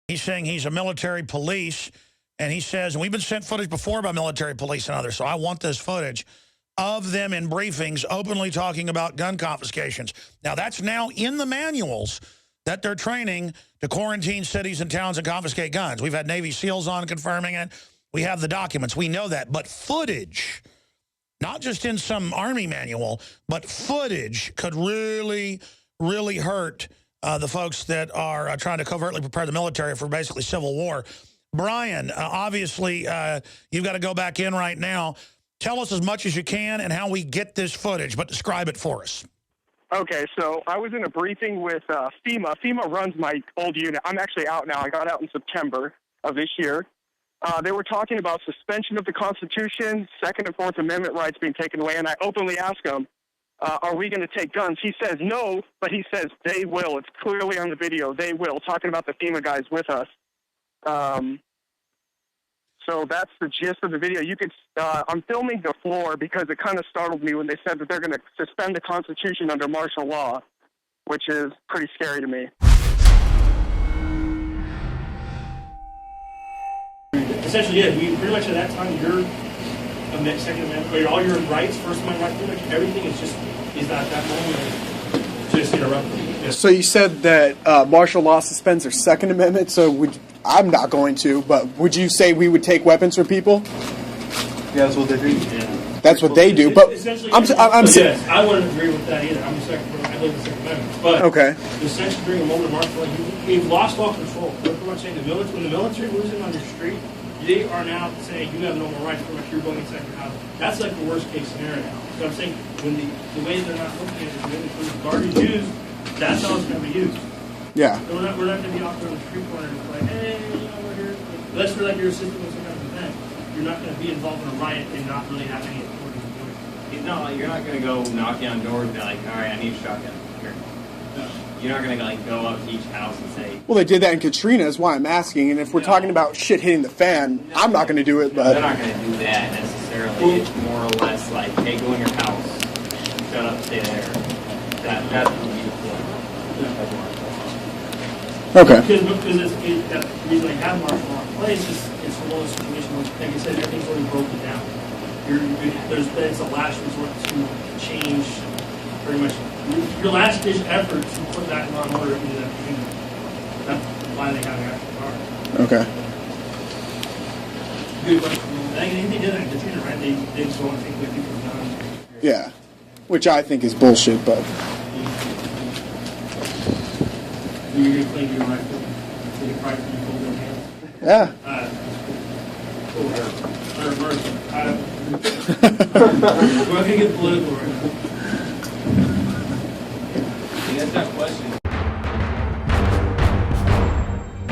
He's saying he's a military police, and he says, and we've been sent footage before by military police and others, so I want this footage of them in briefings openly talking about gun confiscations. Now, that's now in the manuals that they're training to quarantine cities and towns and confiscate guns. We've had Navy SEALs on confirming it. We have the documents. We know that. But footage, not just in some Army manual, but footage could really, really hurt the folks that are trying to covertly prepare the military for basically civil war. Brian, obviously, you've got to go back in right now. Tell us as much as you can and how we get this footage, but describe it for us. Okay, so I was in a briefing with FEMA. FEMA runs my old unit. I'm actually out now. I got out in September of this year. They were talking about suspension of the Constitution, Second and Fourth Amendment rights being taken away, and I openly asked him, are we going to take guns? He says no, but he says they will. It's clearly on the video. They will, talking about the FEMA guys with us. So that's the gist of the video. You could, I'm filming the floor because it kind of startled me when they said that they're going to suspend the Constitution under martial law, which is pretty scary to me. Essentially, yeah, we pretty much at that time, your Second Amendment, all your rights, First Amendment rights, pretty much everything is at that moment just interrupted. Yeah. So you said that martial law suspends their Second Amendment, so I'm not going to, but would you say we would take weapons from people? Yeah, that's what they do. Yeah. That's what they do, but I'm saying... Yes, I wouldn't agree with that either. I live in the Second Amendment. But okay. Essentially during a moment of martial law, we've lost all control. We're pretty much saying when the military moves in on your street, they are now saying you have no more rights, pretty much you're going inside your house. That's like the worst case scenario now. So I'm saying when the way they're not looking at it, when the guard is used, that's how it's going to be used. Yeah. So we're not going to be out there on the street corner and like, hey, we're here. Unless we're like you're assisting with some kind of event, you're not going to be involved in a riot and not really have any authority to do it. No, you're not going to go knocking on doors and be like, all right, I need a shotgun. Here. No. You're not going to like go up to each house and say... Well, they did that in Katrina, is why I'm asking. And if we're talking about shit hitting the fan, I'm not going to do it, but... They're not going to do that necessarily. It's more or less like, hey, go in your house. Shut up, stay there. That's what we do. Okay. Because the reason I have martial law in place is it's one of those situations where, like I said, everything's already broken down. It's a last resort to change pretty much your last ditch effort to put that law in order into that community. That's why they have actual guard. Okay. Good question. I think they did that in Katrina, right? They just don't want to take away people's guns. Yeah. Which I think is bullshit, but... You're going to claim your right to the right to hold their hands? Yeah. We're not going to get political right now. That's that question.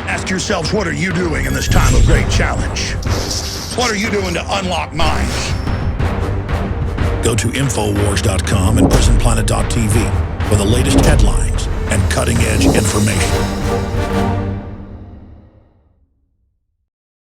Ask yourselves, what are you doing in this time of great challenge? What are you doing to unlock minds? Go to Infowars.com and PrisonPlanet.tv for the latest headlines and cutting-edge information.